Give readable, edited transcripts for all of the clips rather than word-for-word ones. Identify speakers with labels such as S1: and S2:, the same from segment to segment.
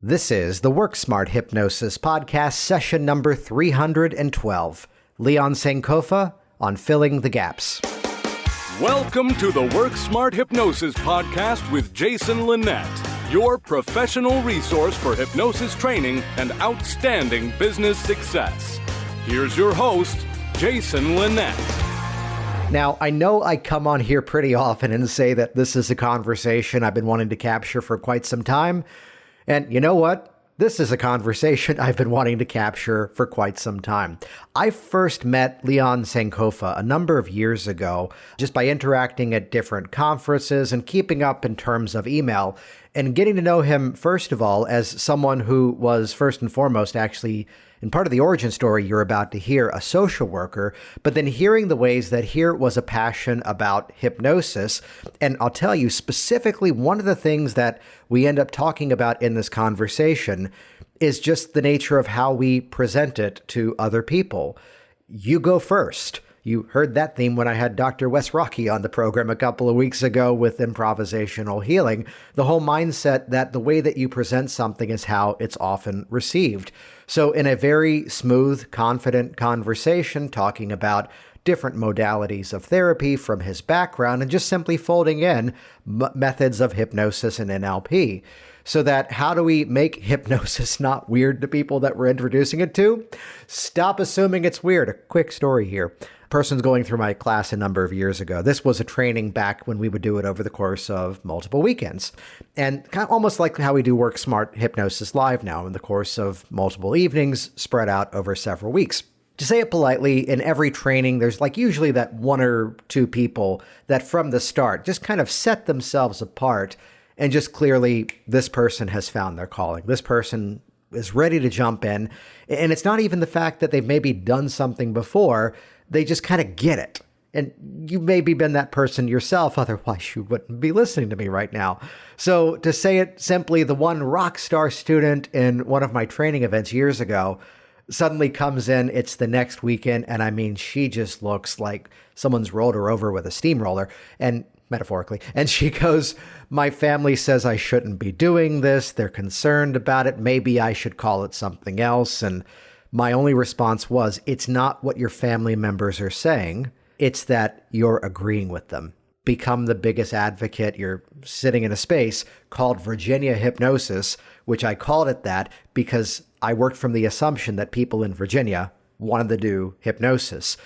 S1: This is the Work Smart Hypnosis podcast, session number 312. Leon Sankofa on Filling the Gaps.
S2: Welcome to the Work Smart Hypnosis podcast with Jason Linett, your professional resource for hypnosis training and outstanding business success. Here's your host, Jason Linett.
S1: Now, I know I come on here pretty often and say that this is a conversation I've been wanting to capture for quite some time. And you know what? This is a conversation I've been wanting to capture for quite some time. I first met Leon Sankofa a number of years ago just by interacting at different conferences and keeping up in terms of email and getting to know him, first of all, as someone who was first and foremost actually, in part of the origin story you're about to hear, a social worker, but then hearing the ways that here was a passion about hypnosis. And I'll tell you specifically, one of the things that we end up talking about in this conversation is just the nature of how we present it to other people. You go first. You heard that theme when I had Dr. Wes Rocky on the program a couple of weeks ago with improvisational healing. The whole mindset that the way that you present something is how it's often received. So in a very smooth, confident conversation, talking about different modalities of therapy from his background and just simply folding in methods of hypnosis and NLP. So that how do we make hypnosis not weird to people that we're introducing it to? Stop assuming it's weird. A quick story here. Person's going through my class a number of years ago. This was a training back when we would do it over the course of multiple weekends. And kind of almost like how we do Work Smart Hypnosis live now in the course of multiple evenings spread out over several weeks. To say it politely, in every training, there's like usually that one or two people that from the start just kind of set themselves apart and just clearly this person has found their calling. This person is ready to jump in. And it's not even the fact that they've maybe done something before. They just kind of get it. And you've maybe been that person yourself, otherwise you wouldn't be listening to me right now. So to say it simply, the one rock star student in one of my training events years ago suddenly comes in, it's the next weekend, and I mean, she just looks like someone's rolled her over with a steamroller, and metaphorically, and she goes, my family says I shouldn't be doing this. They're concerned about it. Maybe I should call it something else. And my only response was, it's not what your family members are saying. It's that you're agreeing with them. Become the biggest advocate. You're sitting in a space called Virginia Hypnosis, which I called it that because I worked from the assumption that people in Virginia wanted to do hypnosis.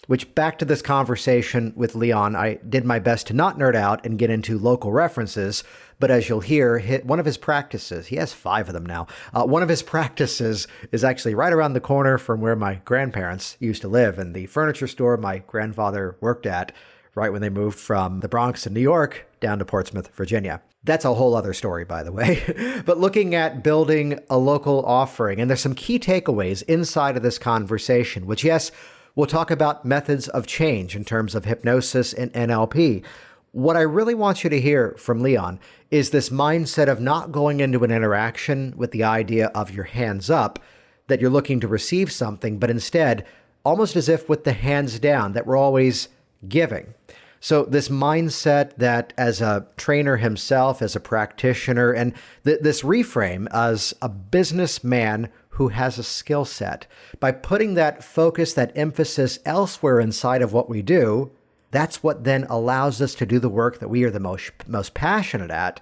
S1: Which, back to this conversation with Leon, I did my best to not nerd out and get into local references, but as you'll hear, one of his practices, he has 5 of them now, one of his practices is actually right around the corner from where my grandparents used to live, and the furniture store my grandfather worked at right when they moved from the Bronx in New York down to Portsmouth, Virginia. That's a whole other story, by the way. But looking at building a local offering, and there's some key takeaways inside of this conversation, which, yes, we'll talk about methods of change in terms of hypnosis and NLP. What I really want you to hear from Leon is this mindset of not going into an interaction with the idea of your hands up, that you're looking to receive something, but instead, almost as if with the hands down, that we're always giving. So this mindset that as a trainer himself, as a practitioner, and this reframe as a businessman who has a skill set, by putting that focus, that emphasis elsewhere inside of what we do, that's what then allows us to do the work that we are the most passionate at.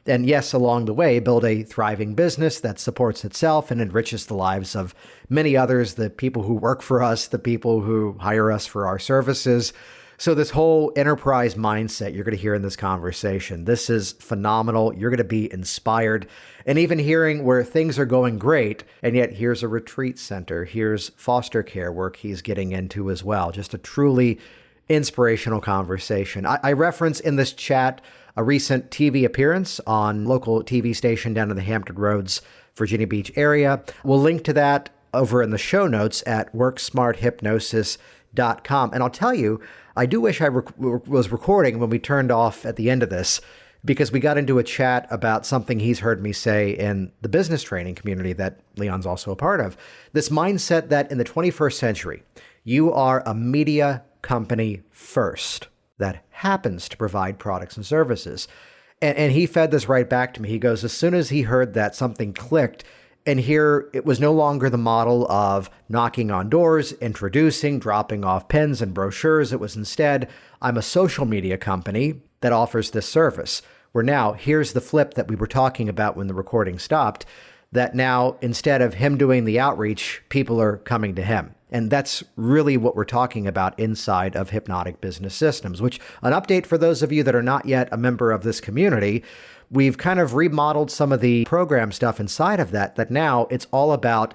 S1: And yes, along the way, build a thriving business that supports itself and enriches the lives of many others, the people who work for us, the people who hire us for our services. So this whole enterprise mindset you're going to hear in this conversation, this is phenomenal. You're going to be inspired. And even hearing where things are going great, and yet here's a retreat center, here's foster care work he's getting into as well. Just a truly inspirational conversation. I reference in this chat a recent TV appearance on local TV station down in the Hampton Roads, Virginia Beach area. We'll link to that over in the show notes at worksmarthypnosis.com. And I'll tell you, I do wish I was recording when we turned off at the end of this, because we got into a chat about something he's heard me say in the business training community that Leon's also a part of. This mindset that in the 21st century, you are a media company first that happens to provide products and services. And he fed this right back to me. He goes, as soon as he heard that, something clicked. And here it was no longer the model of knocking on doors, introducing, dropping off pins and brochures. It was instead, I'm a social media company that offers this service. Where now, here's the flip that we were talking about when the recording stopped, that now instead of him doing the outreach, people are coming to him. And that's really what we're talking about inside of Hypnotic Business Systems, which an update for those of you that are not yet a member of this community, we've kind of remodeled some of the program stuff inside of that now it's all about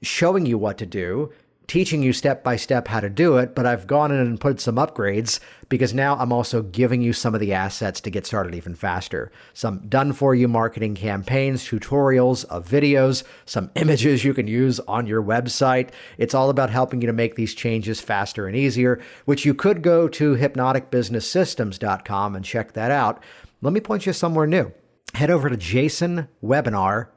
S1: showing you what to do, teaching you step by step how to do it, but I've gone in and put some upgrades because now I'm also giving you some of the assets to get started even faster. Some done-for-you marketing campaigns, tutorials of videos, some images you can use on your website. It's all about helping you to make these changes faster and easier, which you could go to hypnoticbusinesssystems.com and check that out. Let me point you somewhere new. Head over to jasonwebinar.com.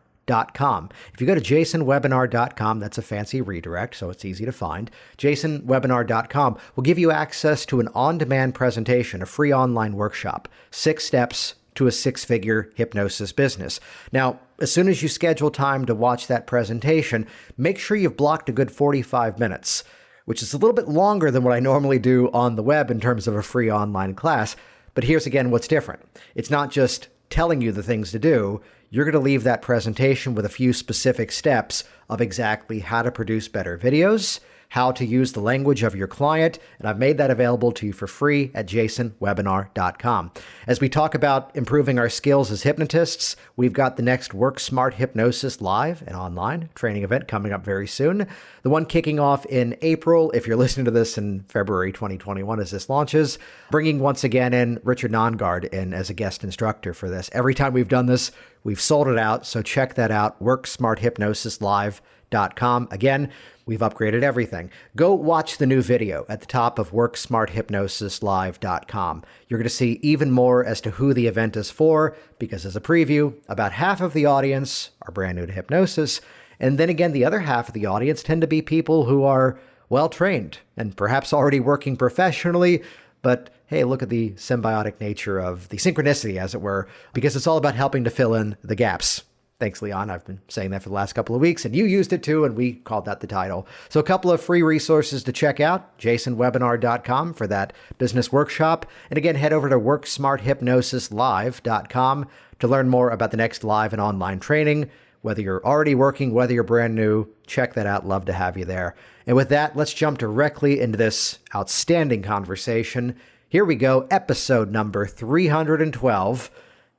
S1: If you go to jasonwebinar.com, that's a fancy redirect, so it's easy to find. jasonwebinar.com will give you access to an on-demand presentation, a free online workshop, 6 steps to a 6-figure hypnosis business. Now, as soon as you schedule time to watch that presentation, make sure you've blocked a good 45 minutes, which is a little bit longer than what I normally do on the web in terms of a free online class. But here's again what's different. It's not just telling you the things to do. You're going to leave that presentation with a few specific steps of exactly how to produce better videos, how to use the language of your client, and I've made that available to you for free at jasonwebinar.com. As we talk about improving our skills as hypnotists, we've got the next Work Smart Hypnosis live and online training event coming up very soon. The one kicking off in April, if you're listening to this in February 2021 as this launches, bringing once again in Richard Nongard in as a guest instructor for this. Every time we've done this, we've sold it out, so check that out, worksmarthypnosislive.com. Again, we've upgraded everything. Go watch the new video at the top of worksmarthypnosislive.com. You're going to see even more as to who the event is for, because as a preview, about half of the audience are brand new to hypnosis. And then again, the other half of the audience tend to be people who are well-trained and perhaps already working professionally, but hey, look at the symbiotic nature of the synchronicity, as it were, because it's all about helping to fill in the gaps. Thanks, Leon. I've been saying that for the last couple of weeks, and you used it too, and we called that the title. So a couple of free resources to check out, jasonwebinar.com for that business workshop. And again, head over to worksmarthypnosislive.com to learn more about the next live and online training. Whether you're already working, whether you're brand new, check that out. Love to have you there. And with that, let's jump directly into this outstanding conversation. Here we go, episode number 312.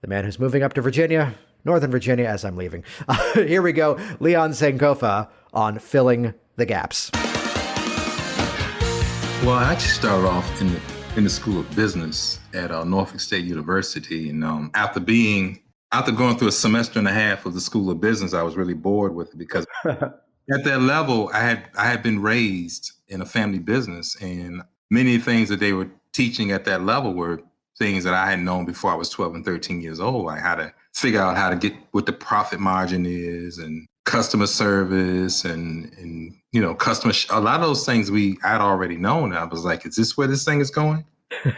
S1: The man who's moving up to Virginia, Northern Virginia, as I'm leaving. Here we go, Leon Sankofa on filling the gaps.
S3: Well, I actually started off in the School of Business at Norfolk State University, and after going through a semester and a half of the School of Business, I was really bored with it because at that level, I had been raised in a family business, and many things that they were teaching at that level were things that I had known before I was 12 and 13 years old, like how to figure out how to get what the profit margin is and customer service and a lot of those things I'd already known. I was like, is this where this thing is going?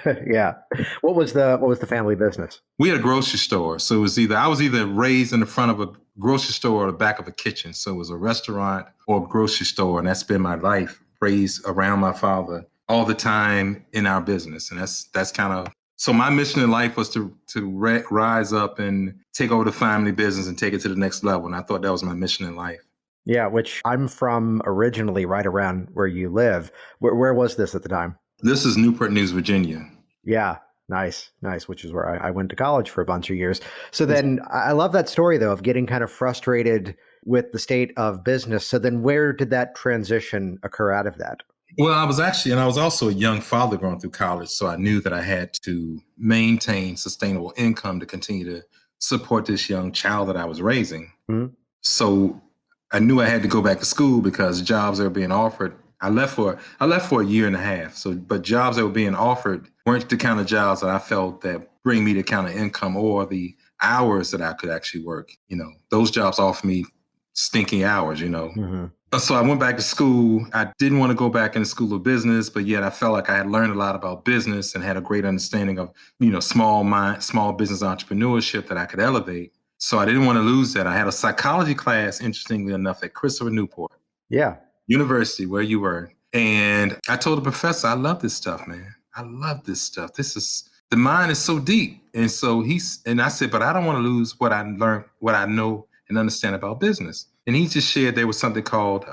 S1: Yeah. What was the family business?
S3: We had a grocery store. So I was either raised in the front of a grocery store or the back of a kitchen. So it was a restaurant or a grocery store. And that's been my life, raised around my father all the time in our business. And that's kind of, so my mission in life was to rise up and take over the family business and take it to the next level. And I thought that was my mission in life.
S1: Yeah, which I'm from originally right around where you live. Where was this at the time?
S3: This is Newport News, Virginia.
S1: Yeah, nice, which is where I went to college for a bunch of years. So then I love that story, though, of getting kind of frustrated with the state of business. So then where did that transition occur out of that?
S3: Well, I was also a young father going through college, so I knew that I had to maintain sustainable income to continue to support this young child that I was raising. Mm-hmm. So I knew I had to go back to school because jobs that were being offered, I left for a year and a half. But jobs that were being offered weren't the kind of jobs that I felt that bring me the kind of income or the hours that I could actually work. Those jobs offered me stinky hours,
S1: Mm-hmm.
S3: So I went back to school. I didn't want to go back in the school of business, but yet I felt like I had learned a lot about business and had a great understanding of, small business entrepreneurship that I could elevate. So I didn't want to lose that. I had a psychology class, interestingly enough, at Christopher Newport
S1: Yeah.
S3: University, where you were. And I told the professor, I love this stuff, man. I love this stuff. The mind is so deep. And so and I said, but I don't want to lose what I learned, what I know and understand about business. And he just shared there was something called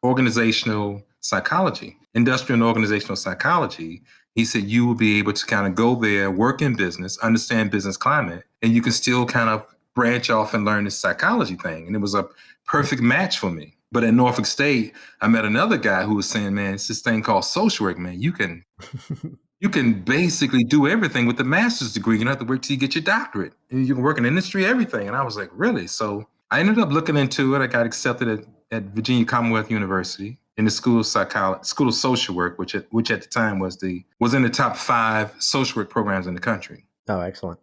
S3: organizational psychology, industrial and organizational psychology. He said, you will be able to kind of go there, work in business, understand business climate, and you can still kind of branch off and learn this psychology thing. And it was a perfect match for me. But at Norfolk State, I met another guy who was saying, man, it's this thing called social work, man. You can basically do everything with the master's degree. You don't have to wait till you get your doctorate. And you can work in industry, everything. And I was like, really? So I ended up looking into it. I got accepted at Virginia Commonwealth University in the School of Social Work, which at the time was in the top 5 social work programs in the country.
S1: Oh, excellent.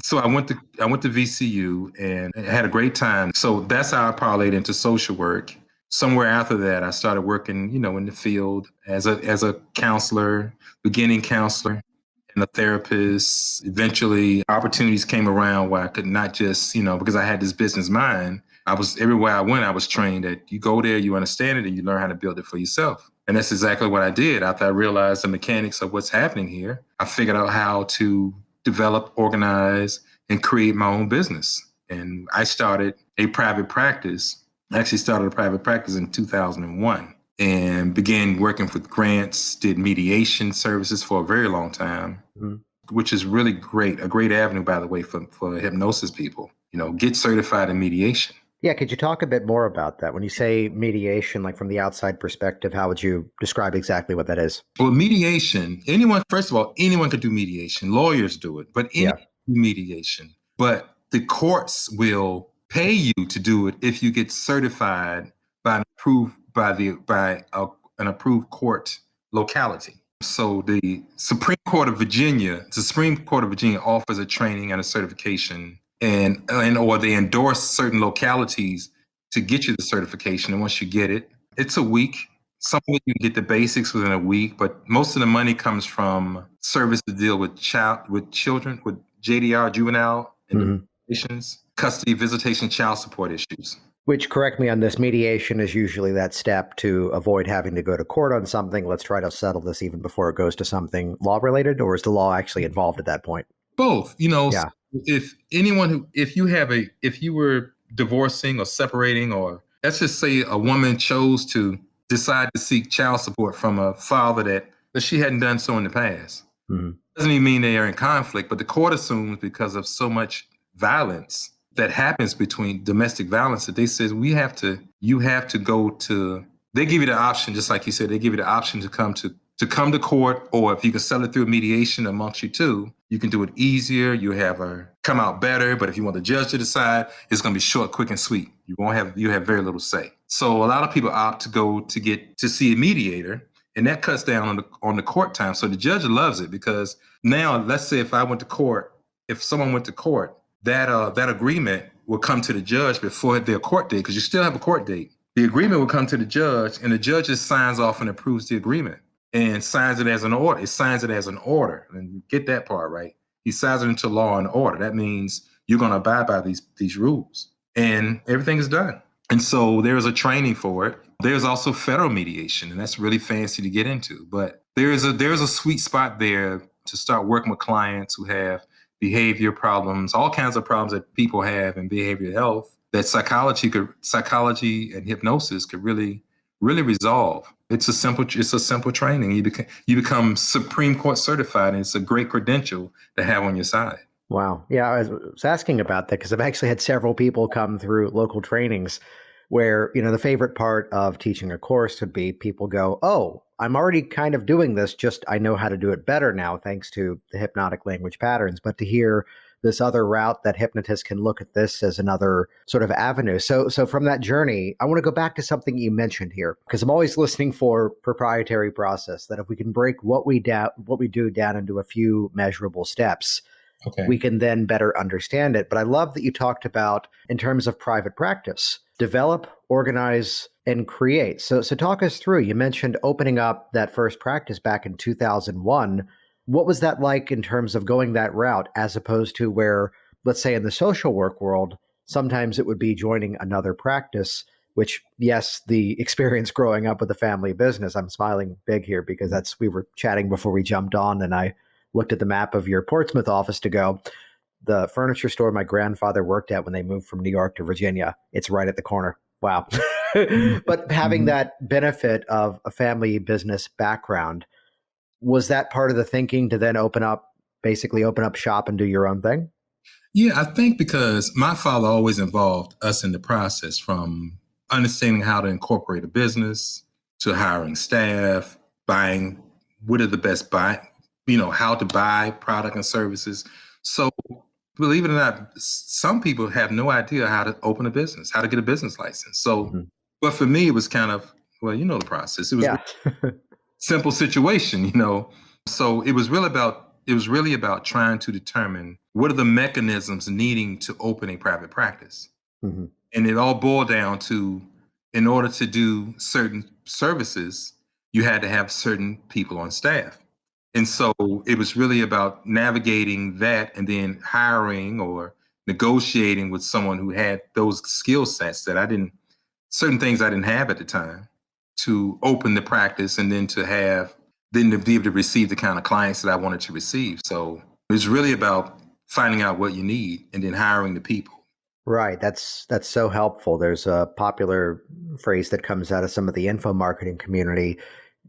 S3: So I went to VCU and had a great time. So that's how I parlayed into social work. Somewhere after that, I started working, in the field as a counselor, beginning counselor and a therapist. Eventually, opportunities came around where I could not just, because I had this business mind, everywhere I went, I was trained that you go there, you understand it, and you learn how to build it for yourself. And that's exactly what I did. After I realized the mechanics of what's happening here, I figured out how to develop, organize, and create my own business. And I started a private practice. I actually started a private practice in 2001 and began working with grants, did mediation services for a very long time, which is really great. A great avenue, by the way, for hypnosis people, get certified in mediation.
S1: Yeah. Could you talk a bit more about that? When you say mediation, like from the outside perspective, how would you describe exactly what that is?
S3: Well, mediation, anyone can do mediation. Lawyers do it, but anyone can do mediation. But the courts will pay you to do it if you get certified by an approved court locality. So the Supreme Court of Virginia offers a training and a certification or they endorse certain localities to get you the certification. And once you get it, it's a week. Some of it you get the basics within a week, but most of the money comes from service to deal with children, with JDR, juvenile investigations, custody, visitation, child support issues.
S1: Which, correct me on this, mediation is usually that step to avoid having to go to court on something. Let's try to settle this even before it goes to something law-related, or is the law actually involved at that point?
S3: Both. If you were divorcing or separating, or let's just say a woman chose to decide to seek child support from a father that she hadn't done so in the past. Doesn't even mean they are in conflict, but the court assumes because of so much violence that happens between domestic violence that they says they give you the option, just like you said, they give you the option to come to court, or if you can settle it through a mediation amongst you two, you can do it easier. You have her come out better. But if you want the judge to decide, it's going to be short, quick, and sweet. You have very little say. So a lot of people opt to go to see a mediator, and that cuts down on the court time. So the judge loves it because now, let's say if someone went to court, that agreement will come to the judge before their court date, because you still have a court date. The agreement will come to the judge, and the judge just signs off and approves the agreement and signs it as an order. It signs it as an order, and you get that part right. He signs it into law and order. That means you're going to abide by these rules, and everything is done. And so there's a training for it. There's also federal mediation, and that's really fancy to get into. But there's a sweet spot there to start working with clients who have behavior problems, all kinds of problems that people have in behavioral health that psychology and hypnosis could really, really resolve. It's a simple training. You become Supreme Court certified, and it's a great credential to have on your side.
S1: Wow. Yeah, I was asking about that because I've actually had several people come through local trainings where, the favorite part of teaching a course would be people go, oh, I'm already kind of doing this, just I know how to do it better now thanks to the hypnotic language patterns. But to hear this other route that hypnotists can look at this as another sort of avenue. So from that journey, I want to go back to something you mentioned here, because I'm always listening for proprietary process, that if we can break what we do down into a few measurable steps, we can then better understand it. But I love that you talked about, in terms of private practice, develop, organize, and create. So talk us through. You mentioned opening up that first practice back in 2001. What was that like in terms of going that route as opposed to where, let's say in the social work world, sometimes it would be joining another practice, which, yes, the experience growing up with a family business, I'm smiling big here because we were chatting before we jumped on and I looked at the map of your Portsmouth office to go, the furniture store my grandfather worked at when they moved from New York to Virginia, it's right at the corner. Wow. But having that benefit of a family business background, was that part of the thinking to then basically open up shop and do your own thing?
S3: Yeah, I think because my father always involved us in the process, from understanding how to incorporate a business to hiring staff, buying what are the best how to buy product and services. So believe it or not, some people have no idea how to open a business, how to get a business license. So, but for me, it was kind of, well, you know, the process. It was
S1: Yeah.
S3: a simple situation, So it was really about trying to determine what are the mechanisms needing to open a private practice.
S1: Mhm.
S3: And it all boiled down to, in order to do certain services, you had to have certain people on staff. And so it was really about navigating that and then hiring or negotiating with someone who had those skill sets certain things I didn't have at the time, to open the practice and then to be able to receive the kind of clients that I wanted to receive. So it was really about finding out what you need and then hiring the people.
S1: Right. That's so helpful. There's a popular phrase that comes out of some of the info marketing community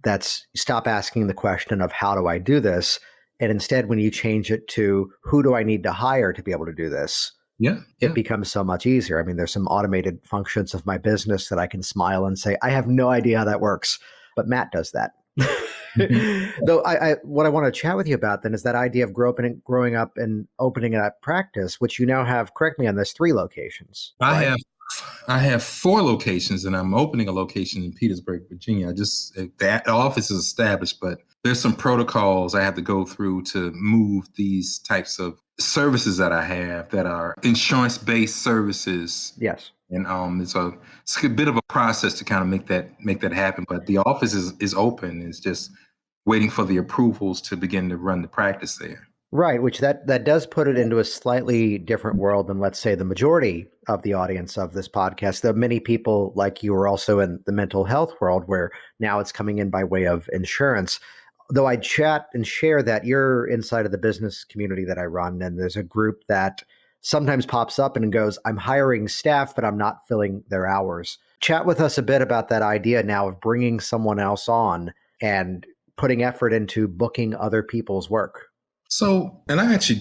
S1: that's stop asking the question of how do I do this? And instead, when you change it to who do I need to hire to be able to do this?
S3: Yeah.
S1: It becomes so much easier. I mean, there's some automated functions of my business that I can smile and say, I have no idea how that works, but Matt does that. Though what I want to chat with you about then is that idea of growing up and opening a practice, which you now have, correct me on this, 3 locations. Right?
S3: I have 4 locations, and I'm opening a location in Petersburg, Virginia. The office is established, but there's some protocols I have to go through to move these types of services that I have that are insurance-based services.
S1: Yes.
S3: And it's a bit of a process to kind of make that happen. But the office is open. It's just waiting for the approvals to begin to run the practice there.
S1: Right, which that does put it into a slightly different world than, let's say, the majority of the audience of this podcast. Though many people like you are also in the mental health world, where now it's coming in by way of insurance. Though I chat and share that you're inside of the business community that I run, and there's a group that sometimes pops up and goes, I'm hiring staff, but I'm not filling their hours. Chat with us a bit about that idea now of bringing someone else on and putting effort into booking other people's work.
S3: So, and I actually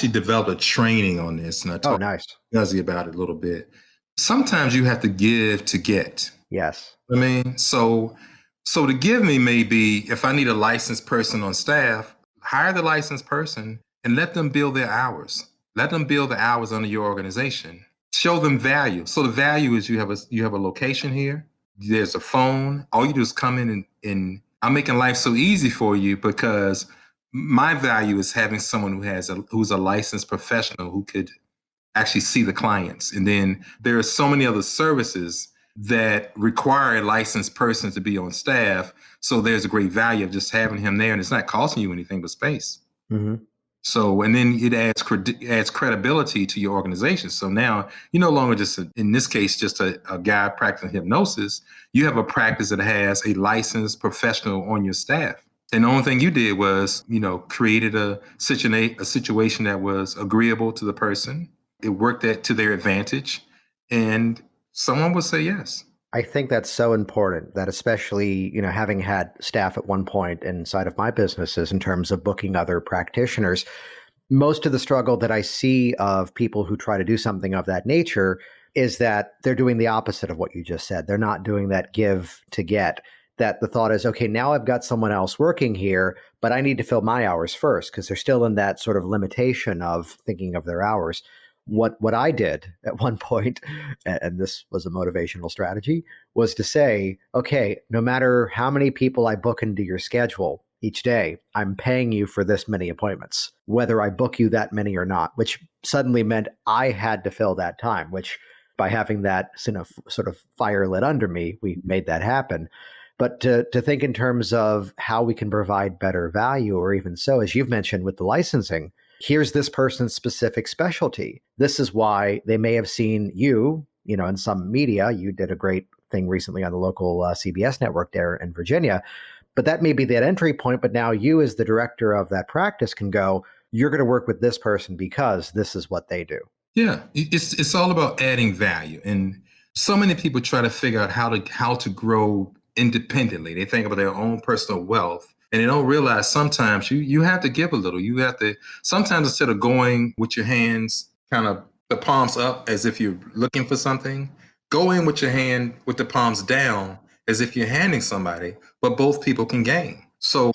S3: developed a training on this, and I talked
S1: nice.
S3: to Guzzy about it a little bit. Sometimes you have to give to get.
S1: Yes.
S3: I mean, so to give me may be, if I need a licensed person on staff, hire the licensed person and let them build their hours. Let them build the hours under your organization. Show them value. So the value is you have a location here. There's a phone. All you do is come in and I'm making life so easy for you because my value is having someone who's a licensed professional who could actually see the clients. And then there are so many other services that require a licensed person to be on staff. So there's a great value of just having him there, and it's not costing you anything but space.
S1: Mm-hmm.
S3: So, and then it adds credibility to your organization. So now you're no longer just, in this case, just a guy practicing hypnosis. You have a practice that has a licensed professional on your staff. And the only thing you did was, created a situation that was agreeable to the person. It worked to their advantage, and someone would say yes.
S1: I think that's so important, that especially, having had staff at one point inside of my businesses in terms of booking other practitioners, most of the struggle that I see of people who try to do something of that nature is that they're doing the opposite of what you just said. They're not doing that give to get. That the thought is, okay, now I've got someone else working here, but I need to fill my hours first because they're still in that sort of limitation of thinking of their hours. What I did at one point, and this was a motivational strategy, was to say, okay, no matter how many people I book into your schedule each day, I'm paying you for this many appointments, whether I book you that many or not, which suddenly meant I had to fill that time, which by having that sort of fire lit under me, we made that happen. But to think in terms of how we can provide better value, or even so, as you've mentioned with the licensing, here's this person's specific specialty. This is why they may have seen you, in some media. You did a great thing recently on the local CBS network there in Virginia. But that may be that entry point. But now you, as the director of that practice, can go, you're going to work with this person because this is what they do.
S3: Yeah, it's all about adding value. And so many people try to figure out how to grow independently. They think about their own personal wealth, and they don't realize sometimes you have to give a little. You have to sometimes, instead of going with your hands kind of the palms up as if you're looking for something, go in with your hand with the palms down as if you're handing somebody, but both people can gain. So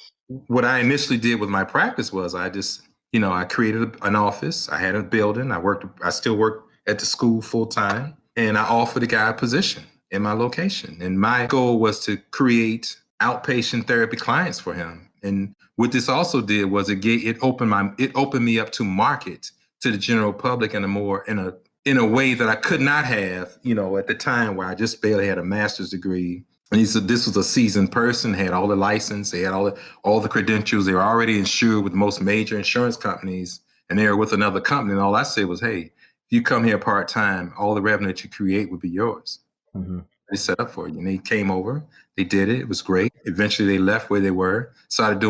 S3: what I initially did with my practice was I just, I created an office. I had a building. I still work at the school full time, and I offered a guy a position in my location. And my goal was to create outpatient therapy clients for him. And what this also did was it opened me up to market to the general public in a way that I could not have, at the time, where I just barely had a master's degree. And he said this was a seasoned person, had all the license, they had all the credentials, they were already insured with most major insurance companies, and they were with another company. And all I said was, hey, if you come here part-time, all the revenue that you create would be yours. Mm-hmm. They set up for you. And they came over, they did it. It was great. Eventually they left where they were, started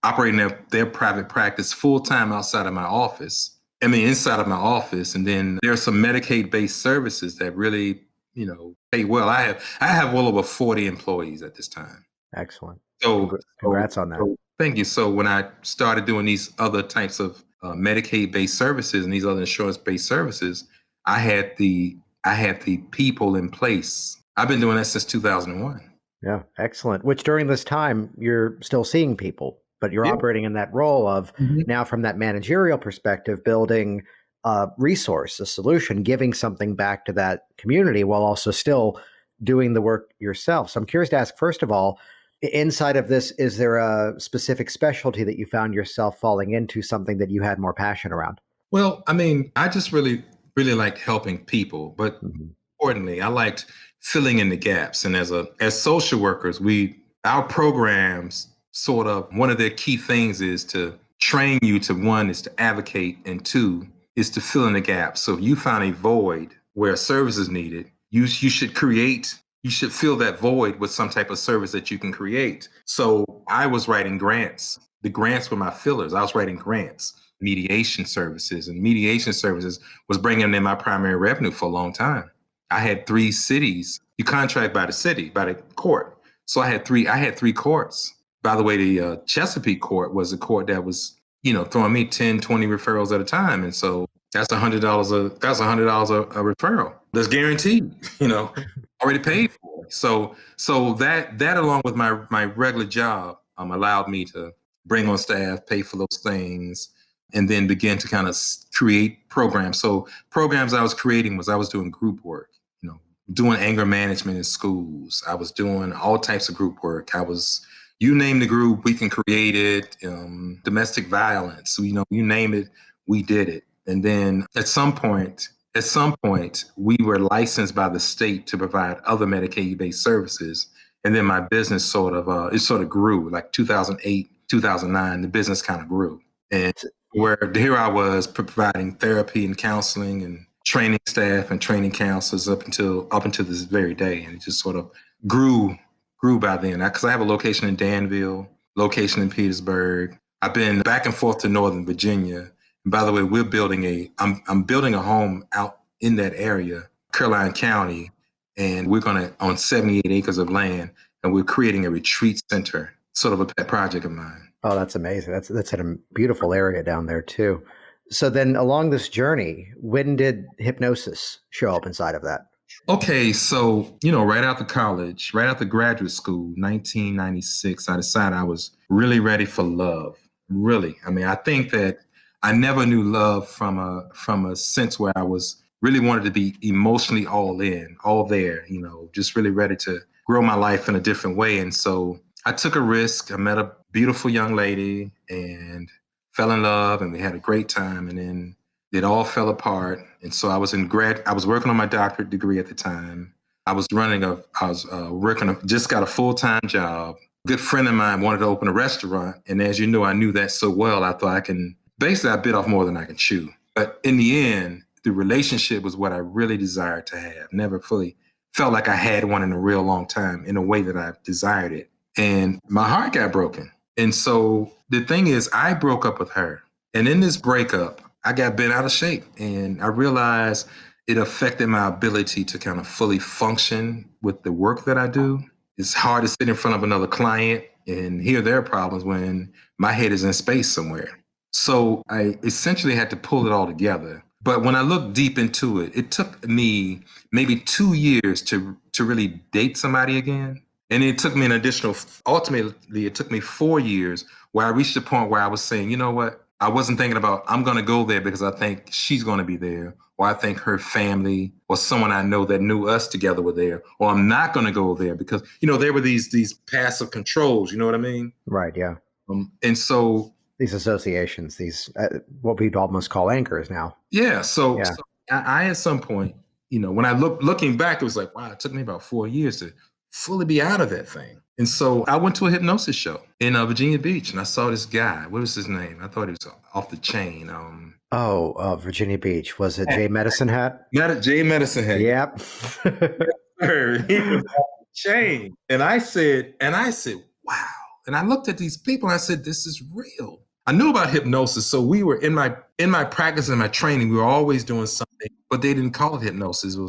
S3: operating their private practice full-time inside of my office. And then there are some Medicaid-based services that really, pay well. I have well over 40 employees at this time.
S1: Excellent.
S3: So
S1: congrats on that.
S3: Thank you. So when I started doing these other types of Medicaid-based services and these other insurance-based services, I had the people in place. I've been doing that since 2001.
S1: Yeah, excellent. Which during this time, you're still seeing people, but you're operating in that role of now from that managerial perspective, building a resource, a solution, giving something back to that community while also still doing the work yourself. So I'm curious to ask, first of all, inside of this, is there a specific specialty that you found yourself falling into, something that you had more passion around?
S3: Well, I just really liked helping people, but importantly, I liked filling in the gaps. And as social workers, our programs sort of, one of their key things is to train you to, one, is to advocate, and two, is to fill in the gaps. So if you find a void where a service is needed, you should fill that void with some type of service that you can create. So I was writing grants. The grants were my fillers. I was writing grants, mediation services, and mediation services was bringing in my primary revenue for a long time. I had 3 cities. You contract by the city, by the court. So I had three courts. By the way, the Chesapeake court was a court that was, throwing me 10, 20 referrals at a time. And so that's $100 a referral. That's guaranteed, already paid for. So that along with my regular job allowed me to bring on staff, pay for those things, and then begin to kind of create programs. So programs I was creating I was doing group work, doing anger management in schools. I was doing all types of group work. You name the group, we can create it. Domestic violence, you name it, we did it. And then at some point, we were licensed by the state to provide other Medicaid-based services. And then my business sort of grew, like 2008, 2009, the business kind of grew. And where here I was providing therapy and counseling and training staff and training counselors up until this very day. And it just sort of grew by then. Because I have a location in Danville, location in Petersburg. I've been back and forth to Northern Virginia. And by the way, I'm building a home out in that area, Caroline County, and we're on 78 acres of land, and we're creating a retreat center, sort of a pet project of mine.
S1: Oh, that's amazing. That's in a beautiful area down there too. So then along this journey, when did hypnosis show up inside of that?
S3: Okay, so, right after college, right after graduate school, 1996, I decided I was really ready for love. Really. I think that I never knew love from a sense where I was really wanted to be emotionally all in, all there, just really ready to grow my life in a different way. And so I took a risk. I met a beautiful young lady and fell in love, and we had a great time. And then It all fell apart. And so I was working on my doctorate degree at the time. Just got a full-time job. A good friend of mine wanted to open a restaurant. And as you know, I knew that so well, I thought I bit off more than I can chew. But in the end, the relationship was what I really desired to have. Never fully felt like I had one in a real long time in a way that I desired it. And my heart got broken. And so the thing is, I broke up with her. And in this breakup, I got bent out of shape. And I realized it affected my ability to kind of fully function with the work that I do. It's hard to sit in front of another client and hear their problems when my head is in space somewhere. So I essentially had to pull it all together. But when I looked deep into it, it took me maybe 2 years to really date somebody again. And it took me ultimately, it took me 4 years where I reached a point where I was saying, you know what? I wasn't thinking about, I'm going to go there because I think she's going to be there, or I think her family or someone I know that knew us together were there, or I'm not going to go there because, there were these passive controls, you know what I mean?
S1: Right, yeah.
S3: And so
S1: these associations, these what we'd almost call anchors now.
S3: Yeah. So I at some point, when I looking back, it was like, wow, it took me about 4 years to fully be out of that thing. And so I went to a hypnosis show in Virginia Beach, and I saw this guy. What was his name? I thought he was off the chain.
S1: Virginia Beach. Was it Jay Medicine Hat?
S3: Jay Medicine Hat.
S1: Yep.
S3: He was off the chain. And I said, wow. And I looked at these people and I said, this is real. I knew about hypnosis. So we were in my practice and my training, we were always doing something, but they didn't call it hypnosis. There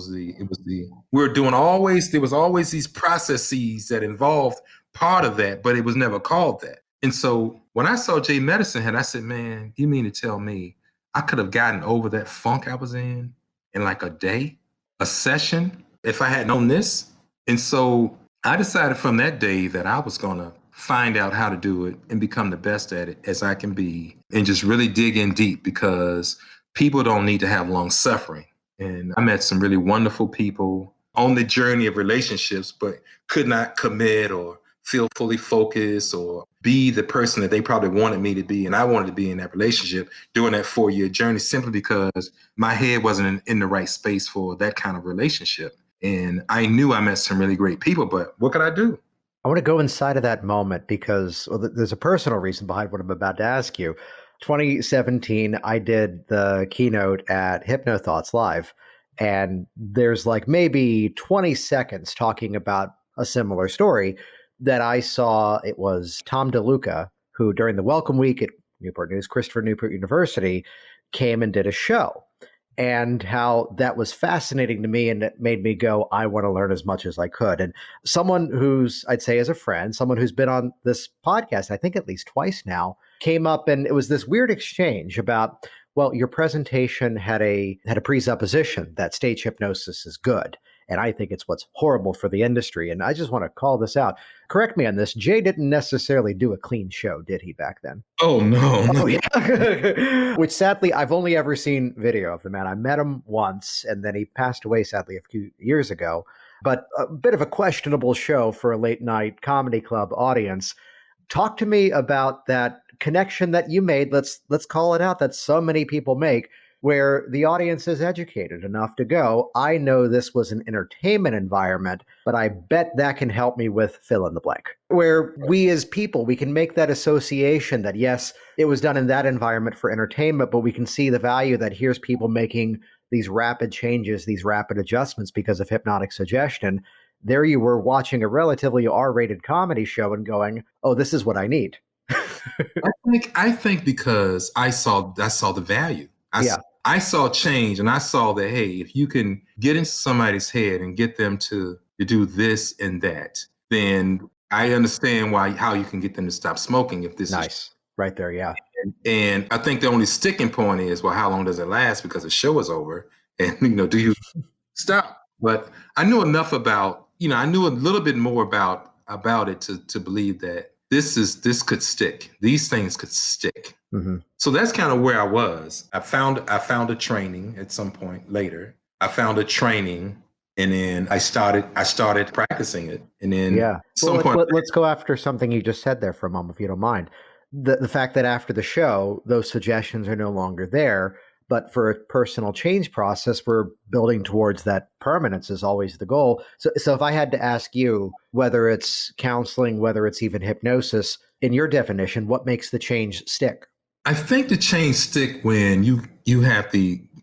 S3: was always these processes that involved part of that, but it was never called that. And so when I saw Jay Medicine Head, I said, man, you mean to tell me I could have gotten over that funk I was in like a day, a session, if I had known this? And so I decided from that day that I was going to find out how to do it and become the best at it as I can be, and just really dig in deep, because people don't need to have long suffering. And I met some really wonderful people on the journey of relationships, but could not commit or feel fully focused or be the person that they probably wanted me to be. And I wanted to be in that relationship during that 4-year journey, simply because my head wasn't in the right space for that kind of relationship. And I knew I met some really great people, but what could I do?
S1: I want to go inside of that moment because there's a personal reason behind what I'm about to ask you. 2017, I did the keynote at Hypno Thoughts Live, and there's like maybe 20 seconds talking about a similar story that I saw. It was Tom DeLuca, who during the Welcome Week at Newport News, Christopher Newport University, came and did a show. And how that was fascinating to me, and it made me go, I want to learn as much as I could. And someone who's, I'd say as a friend, someone who's been on this podcast, I think at least twice now, came up, and it was this weird exchange about, well, your presentation had a presupposition that stage hypnosis is good. And I think it's what's horrible for the industry. And I just want to call this out. Correct me on this. Jay didn't necessarily do a clean show, did he, back then?
S3: Oh, no.
S1: Oh, yeah. Which sadly, I've only ever seen video of the man. I met him once, and then he passed away, sadly, a few years ago. But a bit of a questionable show for a late night comedy club audience. Talk to me about that connection that you made. Let's call it out, that so many people make, where the audience is educated enough to go, I know this was an entertainment environment, but I bet that can help me with fill in the blank. Where we as people, we can make that association that, yes, it was done in that environment for entertainment, but we can see the value that here's people making these rapid changes, these rapid adjustments because of hypnotic suggestion. There you were watching a relatively R-rated comedy show and going, oh, this is what I need.
S3: I think because I saw the value. I saw change, and I saw that, hey, if you can get into somebody's head and get them to do this and that, then I understand how you can get them to stop smoking. If this
S1: nice. Right there, yeah.
S3: And I think the only sticking point is, well, how long does it last? Because the show is over, and do you stop? But I knew enough about, I knew a little bit more about it to believe that this could stick. These things could stick. Mm-hmm. So that's kind of where I was. I found a training at some point later. I found a training, and then I started practicing it. And then
S1: let's go after something you just said there for a moment, if you don't mind. The fact that after the show, those suggestions are no longer there, But for a personal change process, we're building towards that permanence is always the goal. So if I had to ask you, whether it's counseling, whether it's even hypnosis, in your definition, what makes the change stick?
S3: I think the change stick when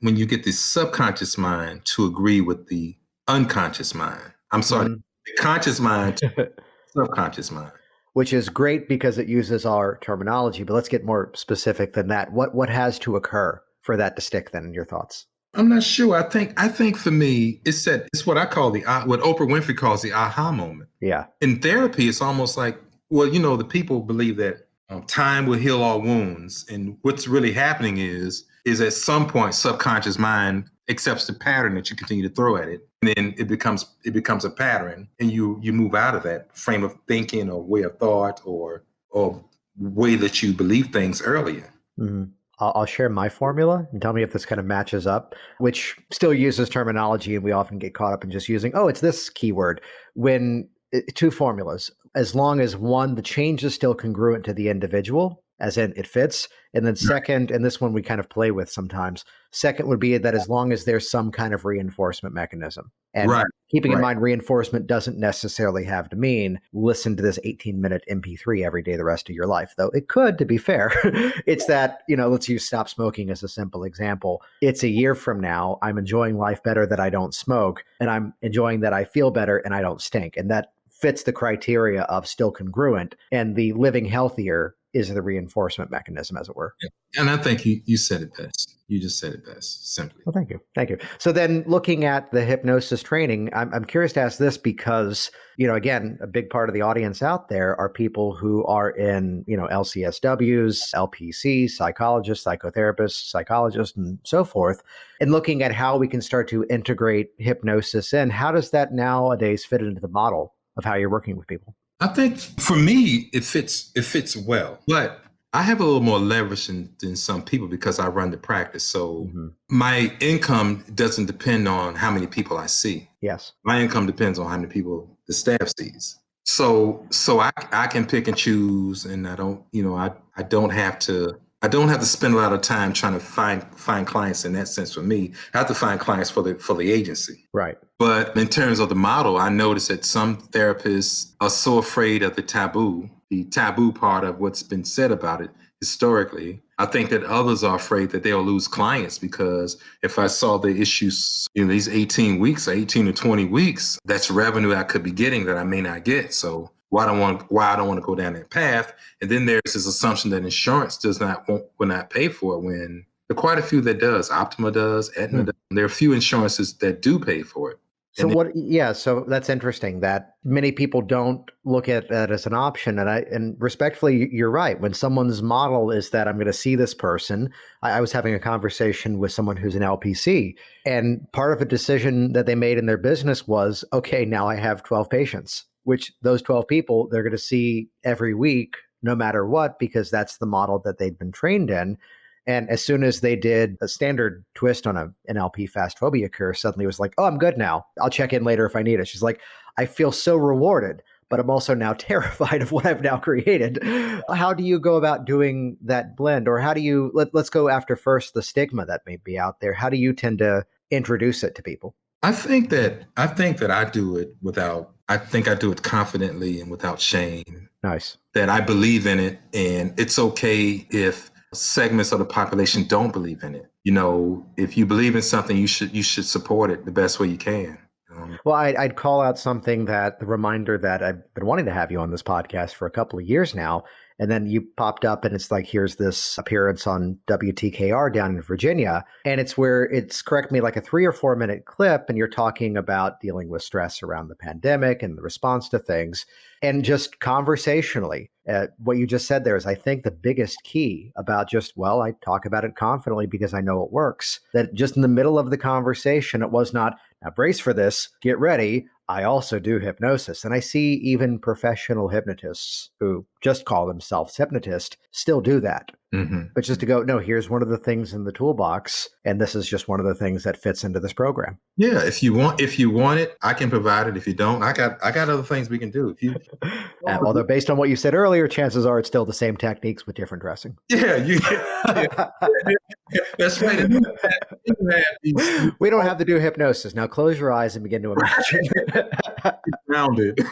S3: when you get the subconscious mind to agree with the unconscious mind. I'm sorry, the conscious mind to the subconscious mind.
S1: Which is great because it uses our terminology, but let's get more specific than that. What has to occur for that to stick then, in your thoughts?
S3: I'm not sure. I think for me, it's what I call what Oprah Winfrey calls the aha moment.
S1: Yeah.
S3: In therapy, it's almost like, well, the people believe that time will heal all wounds, and what's really happening is at some point, subconscious mind accepts the pattern that you continue to throw at it, and then it becomes a pattern, and you move out of that frame of thinking or way of thought or way that you believe things earlier.
S1: Mm-hmm. I'll share my formula and tell me if this kind of matches up, which still uses terminology, and we often get caught up in just using, it's this keyword. When two formulas, as long as one, the change is still congruent to the individual, as in it fits. And then second, and this one we kind of play with sometimes, second would be that as long as there's some kind of reinforcement mechanism. And keeping in mind, reinforcement doesn't necessarily have to mean listen to this 18-minute MP3 every day the rest of your life, though it could, to be fair. It's that, let's use stop smoking as a simple example. It's a year from now, I'm enjoying life better that I don't smoke, and I'm enjoying that I feel better and I don't stink. And that fits the criteria of still congruent, and the living healthier is the reinforcement mechanism, as it were.
S3: Yeah. And I think you said it best. You just said it best, simply.
S1: Well, thank you. Thank you. So then looking at the hypnosis training, I'm curious to ask this because, again, a big part of the audience out there are people who are in, LCSWs, LPCs, psychologists, psychotherapists, psychologists, and so forth. And looking at how we can start to integrate hypnosis in, how does that nowadays fit into the model of how you're working with people?
S3: I think for me, it fits well, but I have a little more leverage than some people because I run the practice. So my income doesn't depend on how many people I see.
S1: Yes.
S3: My income depends on how many people the staff sees. So I can pick and choose, and I don't have to spend a lot of time trying to find clients in that sense. For me, I have to find clients for the agency.
S1: Right.
S3: But in terms of the model, I noticed that some therapists are so afraid of the taboo part of what's been said about it historically. I think that others are afraid that they'll lose clients because if I saw the issues in these 18 weeks or 18 to 20 weeks, that's revenue I could be getting that I may not get. So why I don't want to go down that path. And then there's this assumption that insurance will not pay for it when there are quite a few that does. Optima does, Aetna does. There are a few insurances that do pay for it.
S1: So that's interesting that many people don't look at that as an option. And respectfully, you're right. When someone's model is that I'm going to see this person, I was having a conversation with someone who's an LPC, and part of a decision that they made in their business was, okay, now I have 12 patients, which those 12 people, they're going to see every week, no matter what, because that's the model that they'd been trained in. And as soon as they did a standard twist on an NLP fast phobia course, suddenly it was like, oh, I'm good now. I'll check in later if I need it. She's like, I feel so rewarded, but I'm also now terrified of what I've now created. How do you go about doing that blend? Or how do you, let's go after first the stigma that may be out there. How do you tend to introduce it to people?
S3: I think that I do it confidently and without shame.
S1: Nice.
S3: That I believe in it, and it's okay if segments of the population don't believe in it. If you believe in something, you should support it the best way you can.
S1: Well, I'd call out something that the reminder that I've been wanting to have you on this podcast for a couple of years now. And then you popped up and it's like, here's this appearance on WTKR down in Virginia. And it's where it's, correct me, like a 3 or 4 minute clip. And you're talking about dealing with stress around the pandemic and the response to things. And just conversationally, what you just said there is, I think, the biggest key about I talk about it confidently because I know it works. That just in the middle of the conversation, it was not, now brace for this, get ready. I also do hypnosis. And I see even professional hypnotists who just call themselves hypnotist still do that. But just to go, no, here's one of the things in the toolbox, and this is just one of the things that fits into this program.
S3: Yeah, if you want it, I can provide it. If you don't, I got other things we can do. If you
S1: Although based on what you said earlier, chances are it's still the same techniques with different dressing.
S3: That's right.
S1: We don't have to do hypnosis. Now close your eyes and begin to imagine.
S3: Grounded.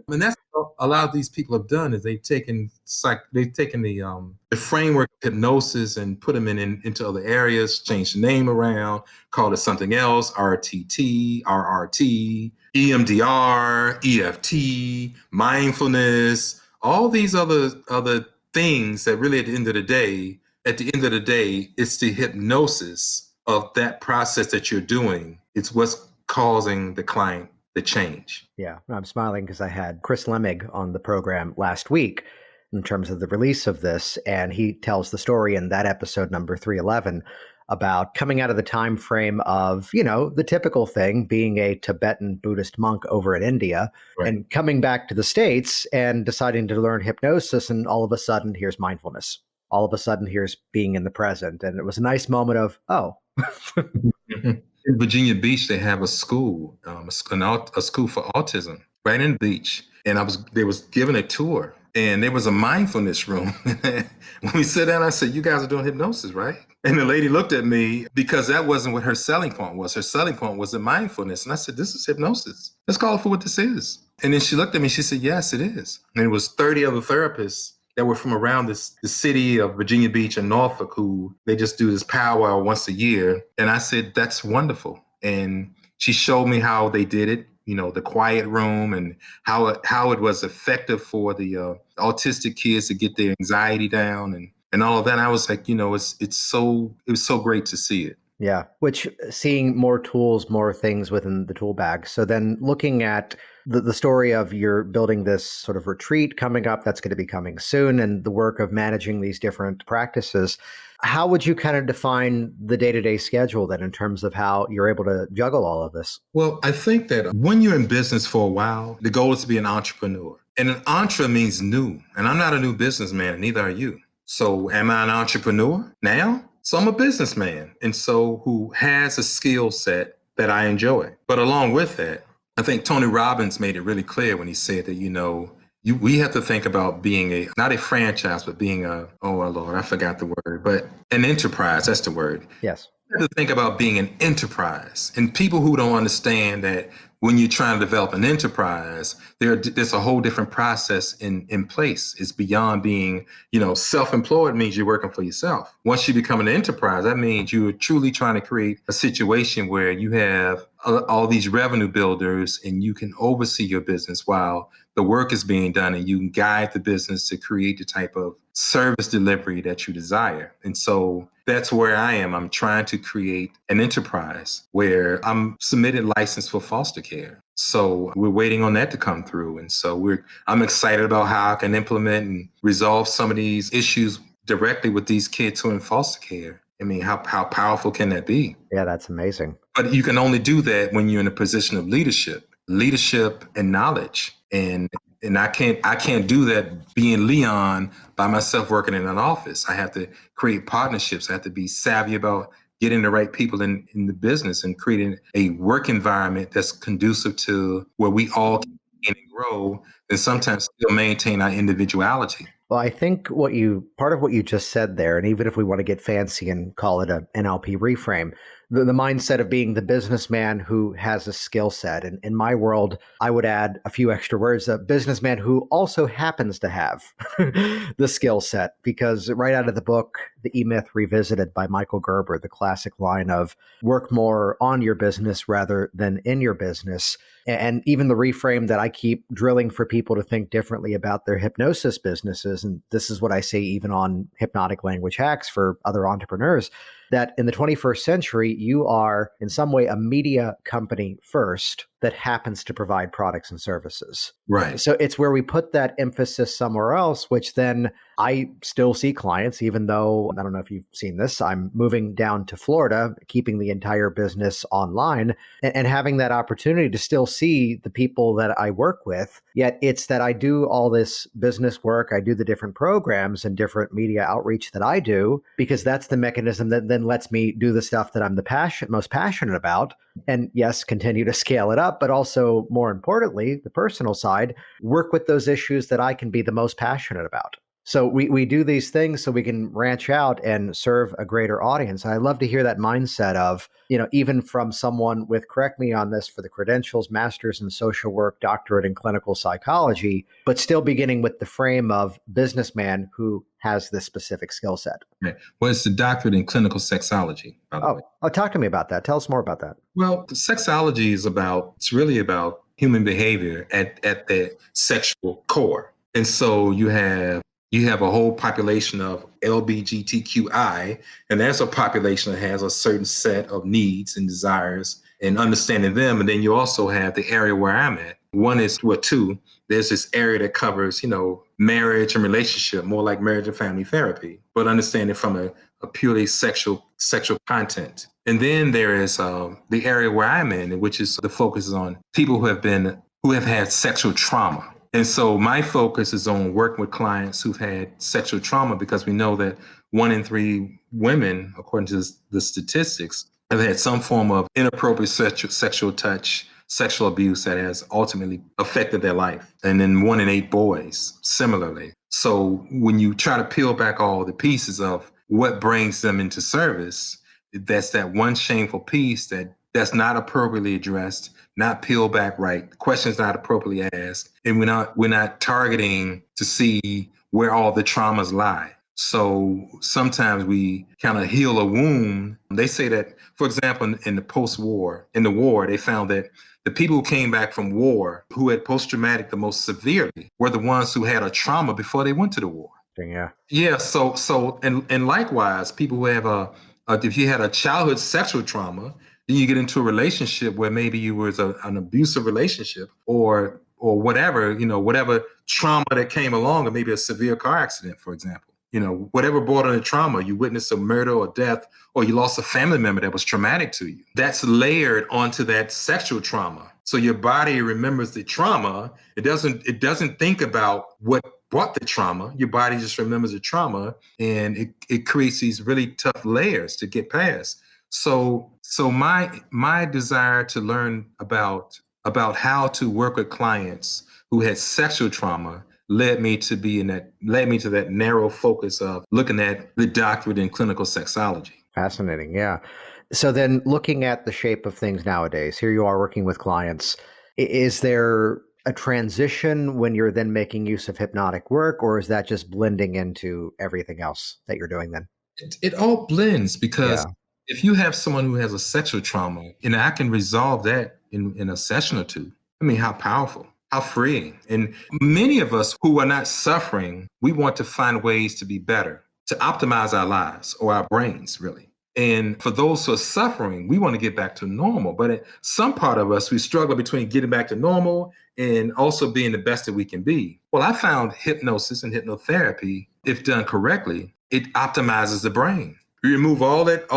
S3: And that's what a lot of these people have done is they've taken the framework of hypnosis and put them into other areas, changed the name around, called it something else, RTT, RRT, EMDR, EFT, mindfulness, all these other things that really at the end of the day, it's the hypnosis of that process that you're doing. It's what's causing the client the change.
S1: Yeah, I'm smiling because I had Chris Lemig on the program last week in terms of the release of this, and he tells the story in that episode number 311 about coming out of the time frame of, the typical thing being a Tibetan Buddhist monk over in India, right, and coming back to the States and deciding to learn hypnosis, and all of a sudden here's mindfulness. All of a sudden here's being in the present. And it was a nice moment of, oh.
S3: In Virginia Beach, they have a school, a school for autism right in the beach. And they was given a tour, and there was a mindfulness room. When we sat down, I said, "You guys are doing hypnosis, right?" And the lady looked at me because that wasn't what her selling point was. Her selling point was the mindfulness. And I said, "This is hypnosis. Let's call it for what this is." And then she looked at me, she said, "Yes, it is." And it was 30 other therapists that were from around the city of Virginia Beach and Norfolk, who they just do this powwow once a year. And I said, "That's wonderful." And she showed me how they did it, the quiet room, and how it was effective for the autistic kids to get their anxiety down and all of that. And I was like, it was so great to see it.
S1: Yeah, which seeing more tools, more things within the tool bag. So then looking at the story of you're building this sort of retreat coming up, that's going to be coming soon, and the work of managing these different practices, how would you kind of define the day-to-day schedule then in terms of how you're able to juggle all of this?
S3: Well, I think that when you're in business for a while, the goal is to be an entrepreneur. And an entre means new. And I'm not a new businessman, and neither are you. So am I an entrepreneur now? So I'm a businessman, and so who has a skill set that I enjoy. But along with that, I think Tony Robbins made it really clear when he said that, we have to think about being not a franchise, but being oh Lord, I forgot the word, but an enterprise. That's the word.
S1: Yes.
S3: You have to think about being an enterprise. And people who don't understand that when you're trying to develop an enterprise, there's a whole different process in place. It's beyond being, self-employed means you're working for yourself. Once you become an enterprise, that means you're truly trying to create a situation where you have all these revenue builders and you can oversee your business while the work is being done, and you can guide the business to create the type of service delivery that you desire. And so that's where I am. I'm trying to create an enterprise where I'm submitted license for foster care. So we're waiting on that to come through. And so I'm excited about how I can implement and resolve some of these issues directly with these kids who are in foster care. I mean, how powerful can that be?
S1: Yeah, that's amazing.
S3: But you can only do that when you're in a position of leadership and knowledge. And I can't do that being Leon by myself working in an office. I have to create partnerships. I have to be savvy about getting the right people in the business and creating a work environment that's conducive to where we all can gain and grow, and sometimes still maintain our individuality.
S1: Well, I think part of what you just said there, and even if we want to get fancy and call it a NLP reframe, the mindset of being the businessman who has a skill set. And in my world, I would add a few extra words, a businessman who also happens to have the skill set, because right out of the book, The E-Myth Revisited by Michael Gerber, the classic line of work more on your business rather than in your business. And even the reframe that I keep drilling for people to think differently about their hypnosis businesses. And this is what I say even on Hypnotic Language Hacks for other entrepreneurs, that in the 21st century, you are in some way a media company first that happens to provide products and services.
S3: Right.
S1: So it's where we put that emphasis somewhere else, which then I still see clients, even though I don't know if you've seen this. I'm moving down to Florida, keeping the entire business online and having that opportunity to still see the people that I work with. Yet it's that I do all this business work, I do the different programs and different media outreach that I do, because that's the mechanism that then lets me do the stuff that I'm most passionate about. And yes, continue to scale it up, but also more importantly, the personal side, work with those issues that I can be the most passionate about. So we do these things so we can branch out and serve a greater audience. I love to hear that mindset of, even from someone with, correct me on this, for the credentials, master's in social work, doctorate in clinical psychology, but still beginning with the frame of businessman who has this specific skill set.
S3: Right. Well, it's the doctorate in clinical sexology, by the way.
S1: Oh, talk to me about that. Tell us more about that.
S3: Well, sexology it's really about human behavior at the sexual core. And so you have a whole population of LGBTQI, and that's a population that has a certain set of needs and desires and understanding them. And then you also have the area where I'm at. Two, there's this area that covers, marriage and relationship, more like marriage and family therapy, but understanding from a purely sexual content. And then there is the area where I'm in, which is the focus is on people who have had sexual trauma. And so my focus is on working with clients who've had sexual trauma, because we know that 1 in 3 women, according to the statistics, have had some form of inappropriate sexual touch, sexual abuse that has ultimately affected their life. And then 1 in 8 boys, similarly. So when you try to peel back all the pieces of what brings them into service, that's that one shameful piece that's not appropriately addressed, not peeled back right, questions not appropriately asked, and we're not targeting to see where all the traumas lie. So sometimes we kind of heal a wound. They say that, for example, in the war, they found that the people who came back from war who had post-traumatic the most severely were the ones who had a trauma before they went to the war.
S1: Yeah.
S3: Yeah. So and likewise, people who have if you had a childhood sexual trauma, then you get into a relationship where maybe you was an abusive relationship or whatever, whatever trauma that came along, or maybe a severe car accident, for example, whatever brought on the trauma, you witnessed a murder or death, or you lost a family member that was traumatic to you. That's layered onto that sexual trauma. So your body remembers the trauma. It doesn't think about what brought the trauma. Your body just remembers the trauma, and it creates these really tough layers to get past. So my desire to learn about how to work with clients who had sexual trauma led me to that narrow focus of looking at the doctorate in clinical sexology.
S1: Fascinating. Yeah. So then looking at the shape of things nowadays, here you are working with clients. Is there a transition when you're then making use of hypnotic work, or is that just blending into everything else that you're doing then?
S3: It all blends, because if you have someone who has a sexual trauma, and I can resolve that in a session or two, I mean, how powerful, how freeing. And many of us who are not suffering, we want to find ways to be better, to optimize our lives or our brains, really. And for those who are suffering, we want to get back to normal. But some part of us, we struggle between getting back to normal and also being the best that we can be. Well, I found hypnosis and hypnotherapy, if done correctly, it optimizes the brain. You remove all that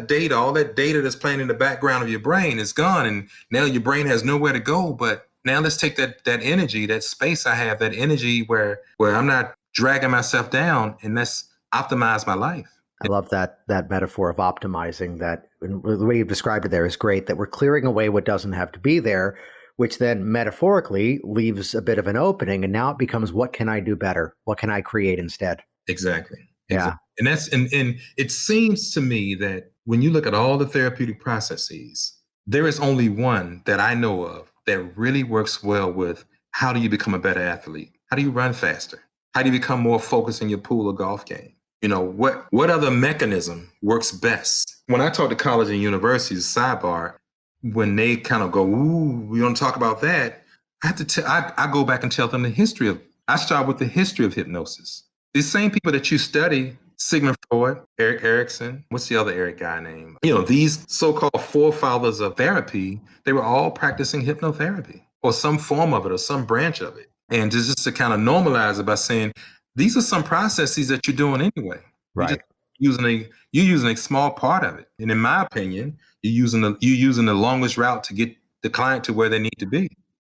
S3: data that's playing in the background of your brain is gone, and now your brain has nowhere to go. But now let's take that energy, that space I have, that energy where I'm not dragging myself down, and let's optimize my life.
S1: I love that metaphor of optimizing. That the way you've described it there is great, that we're clearing away what doesn't have to be there, which then metaphorically leaves a bit of an opening. And now it becomes, what can I do better? What can I create instead?
S3: Exactly.
S1: Yeah.
S3: And and it seems to me that when you look at all the therapeutic processes, there is only one that I know of that really works well with how do you become a better athlete? How do you run faster? How do you become more focused in your pool or golf game? What other mechanism works best? When I talk to colleges and universities, sidebar, when they kind of go, ooh, we don't talk about that, I go back and tell them I start with the history of hypnosis. These same people that you study, Sigmund Freud, Erik Erikson, what's the other Eric guy name? These so-called forefathers of therapy, they were all practicing hypnotherapy or some form of it or some branch of it. And just to kind of normalize it by saying, these are some processes that you're doing anyway.
S1: Right.
S3: You're using a small part of it. And in my opinion, you're using the longest route to get the client to where they need to be.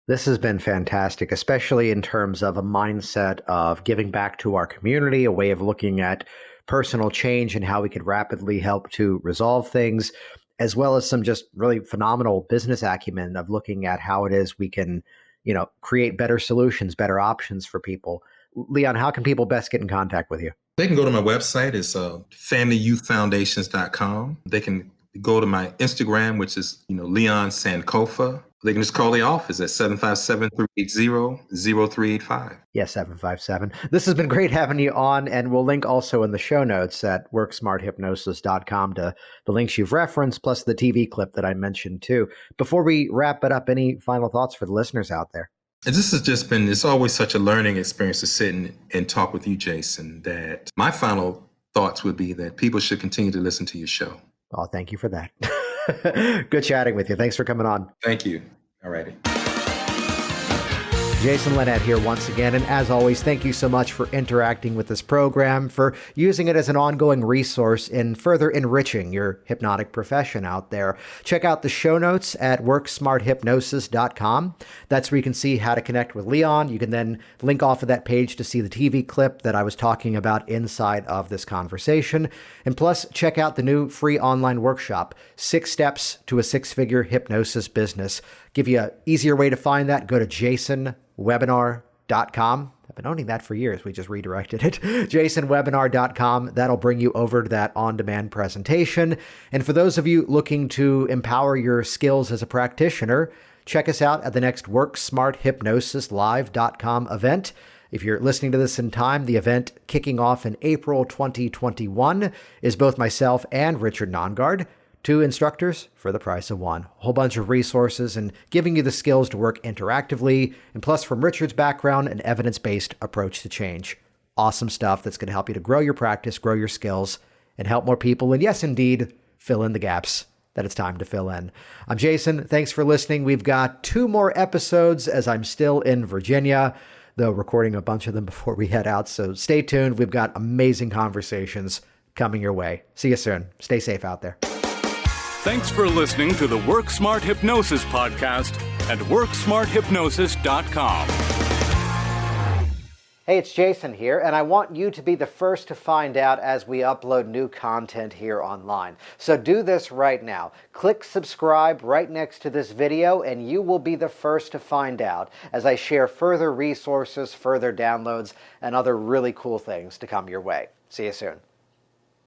S1: This has been fantastic, especially in terms of a mindset of giving back to our community, a way of looking at personal change and how we could rapidly help to resolve things, as well as some just really phenomenal business acumen of looking at how it is we can, create better solutions, better options for people. Leon, how can people best get in contact with you?
S3: They can go to my website. It's familyyouthfoundations.com. They can go to my Instagram, which is, Leon Sankofa. They can just call the office at 757-380-0385.
S1: Yes, 757. This has been great having you on, and we'll link also in the show notes at worksmarthypnosis.com to the links you've referenced, plus the TV clip that I mentioned too. Before we wrap it up, any final thoughts for the listeners out there?
S3: This has just been, it's always such a learning experience to sit and talk with you, Jason, that my final thoughts would be that people should continue to listen to your show.
S1: Oh, thank you for that. Good chatting with you. Thanks for coming on.
S3: Thank you. All righty.
S1: Jason Linett here once again, and as always, thank you so much for interacting with this program, for using it as an ongoing resource in further enriching your hypnotic profession out there. Check out the show notes at worksmarthypnosis.com. That's where you can see how to connect with Leon. You can then link off of that page to see the TV clip that I was talking about inside of this conversation. And plus, check out the new free online workshop, 6 Steps to a Six-Figure Hypnosis Business. Give you an easier way to find that. Go to jasonwebinar.com. I've been owning that for years. We just redirected it. jasonwebinar.com. That'll bring you over to that on-demand presentation. And for those of you looking to empower your skills as a practitioner, check us out at the next WorkSmartHypnosisLive.com event. If you're listening to this in time, the event kicking off in April 2021 is both myself and Richard Nongard. 2 instructors for the price of 1. A whole bunch of resources and giving you the skills to work interactively, and plus from Richard's background, an evidence-based approach to change. Awesome stuff that's going to help you to grow your practice, grow your skills, and help more people, and yes, indeed, fill in the gaps that it's time to fill in. I'm Jason. Thanks for listening. We've got 2 more episodes as I'm still in Virginia, though recording a bunch of them before we head out, so stay tuned. We've got amazing conversations coming your way. See you soon. Stay safe out there.
S2: Thanks for listening to the Work Smart Hypnosis podcast at WorkSmartHypnosis.com.
S1: Hey, it's Jason here, and I want you to be the first to find out as we upload new content here online. So do this right now. Click subscribe right next to this video, and you will be the first to find out as I share further resources, further downloads, and other really cool things to come your way. See you soon.